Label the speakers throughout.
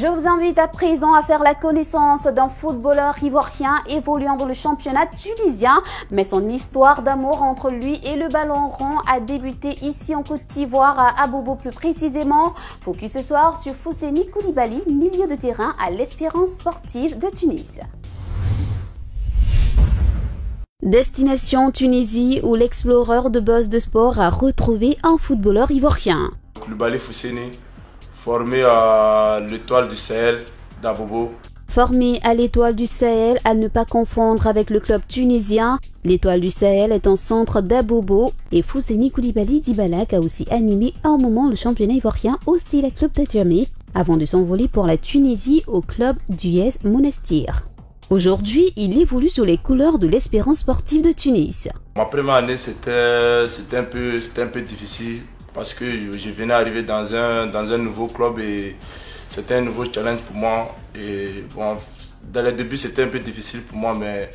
Speaker 1: Je vous invite à présent à faire la connaissance d'un footballeur ivoirien évoluant dans le championnat tunisien. Mais son histoire d'amour entre lui et le ballon rond a débuté ici en Côte d'Ivoire, à Abobo plus précisément. Focus ce soir sur Fousseni Koulibaly, milieu de terrain à l'Espérance sportive de Tunis. Destination Tunisie, où l'explorer de Buzz de Sport a retrouvé un footballeur ivoirien.
Speaker 2: Koulibaly Fousseni, formé à l'Étoile du Sahel d'Abobo.
Speaker 1: Formé à l'Étoile du Sahel, à ne pas confondre avec le club tunisien. L'Étoile du Sahel est un centre d'Abobo et Fousseni Koulibaly Dibalak a aussi animé un moment le championnat ivoirien au Stila Club d'Adjamé avant de s'envoler pour la Tunisie au club d'US Monastir. Aujourd'hui, il évolue sous les couleurs de l'Espérance sportive de Tunis.
Speaker 2: Ma première année, c'était un peu difficile parce que je venais arriver dans un nouveau club et c'était un nouveau challenge pour moi. Et bon, dans les débuts, c'était un peu difficile pour moi, mais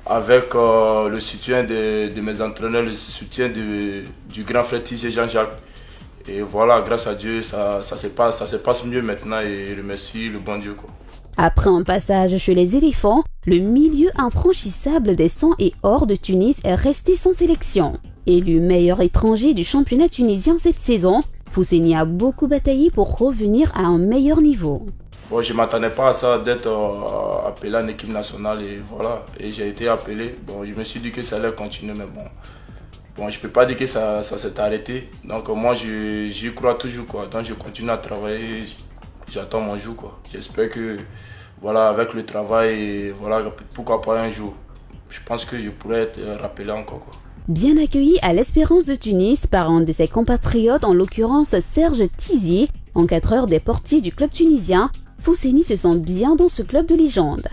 Speaker 2: avec le soutien de mes entraîneurs, le soutien du grand frère Tissier Jean-Jacques, et voilà, grâce à Dieu, ça se passe mieux maintenant et je remercie le bon Dieu, quoi.
Speaker 1: Après un passage chez les éléphants, le milieu infranchissable des 100 et or de Tunis est resté sans sélection. Élu meilleur étranger du championnat tunisien cette saison, Fousseni a beaucoup bataillé pour revenir à un meilleur niveau.
Speaker 2: Bon, je ne m'attendais pas à ça, d'être appelé en équipe nationale et voilà, et j'ai été appelé. Bon, je me suis dit que ça allait continuer, mais bon, je ne peux pas dire que ça s'est arrêté. Donc moi, j'y crois toujours, quoi. Donc je continue à travailler, j'attends mon jour, quoi. J'espère que, voilà, avec le travail, et voilà, pourquoi pas un jour, je pense que je pourrais être rappelé encore, quoi.
Speaker 1: Bien accueilli à l'Espérance de Tunis par un de ses compatriotes, en l'occurrence Serge Tissier, encadreur des portiers du club tunisien, Fousseni se sent bien dans ce club de légende.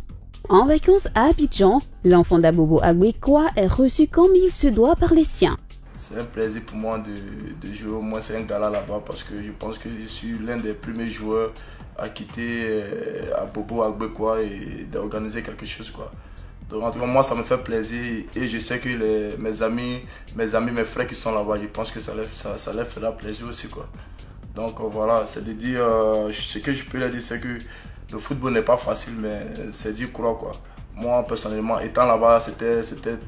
Speaker 1: En vacances à Abidjan, l'enfant d'Abobo Agbekwa est reçu comme il se doit par les siens.
Speaker 2: C'est un plaisir pour moi de jouer au moins 5 gala là-bas parce que je pense que je suis l'un des premiers joueurs à quitter Abobo Agbekwa et d'organiser quelque chose, quoi. Donc en tout cas, moi ça me fait plaisir et je sais que mes amis, mes frères qui sont là-bas, je pense que ça leur fera plaisir aussi, quoi. Donc voilà, c'est de dire, ce que je peux leur dire, c'est que le football n'est pas facile, mais c'est d'y croire, quoi. Moi personnellement, étant là-bas, c'était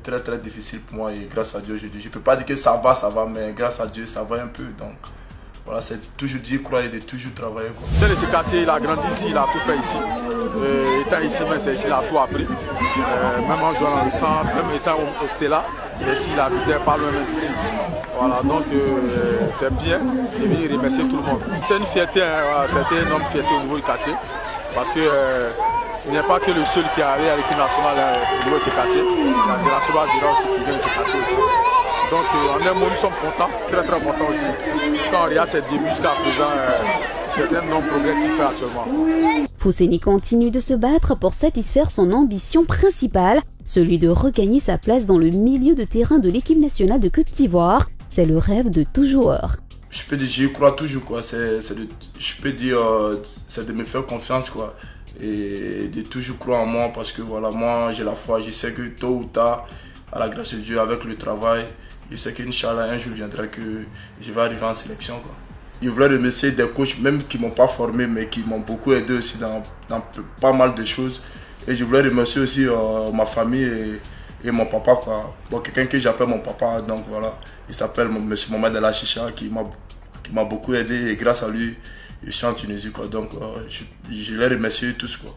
Speaker 2: très difficile pour moi et grâce à Dieu, je ne peux pas dire que ça va, mais grâce à Dieu, ça va un peu. Donc voilà, c'est toujours d'y croire et de toujours travailler, quoi.
Speaker 3: C'est de ce quartier, il a grandi ici, il a tout fait ici. Étant ici, mais c'est ici, il a tout appris. Même en jouant dans le centre, même étant au Stella, c'est ici, il habitait pas loin d'ici. Voilà, donc c'est bien de venir remercier tout le monde. C'est une fierté, c'était une énorme fierté au niveau du quartier. Parce que ce n'est pas que le seul qui est allé à l'équipe nationale au niveau de ce quartier. La génération Adira aussi qui vient de ce quartier aussi. Donc en un mot, nous sommes contents, très contents aussi. Quand on regarde ses débuts jusqu'à présent, c'est un énorme progrès qu'il fait actuellement.
Speaker 1: Fousseni continue de se battre pour satisfaire son ambition principale, celui de regagner sa place dans le milieu de terrain de l'équipe nationale de Côte d'Ivoire. C'est le rêve de tout joueur.
Speaker 2: Je peux dire, j'y crois toujours, quoi. Je peux dire, c'est de me faire confiance, quoi. Et de toujours croire en moi parce que voilà, moi j'ai la foi, je sais que tôt ou tard, à la grâce de Dieu, avec le travail, je sais qu'Inch'Allah, un jour viendra que je vais arriver en sélection, quoi. Je voulais remercier des coachs, même qui ne m'ont pas formé, mais qui m'ont beaucoup aidé aussi dans pas mal de choses. Et je voulais remercier aussi ma famille et mon papa, quoi. Bon, quelqu'un que j'appelle mon papa, donc voilà, il s'appelle M. Mohamed El Achicha, qui m'a beaucoup aidé et grâce à lui, je suis en Tunisie, quoi. Donc je les remercie tous, quoi.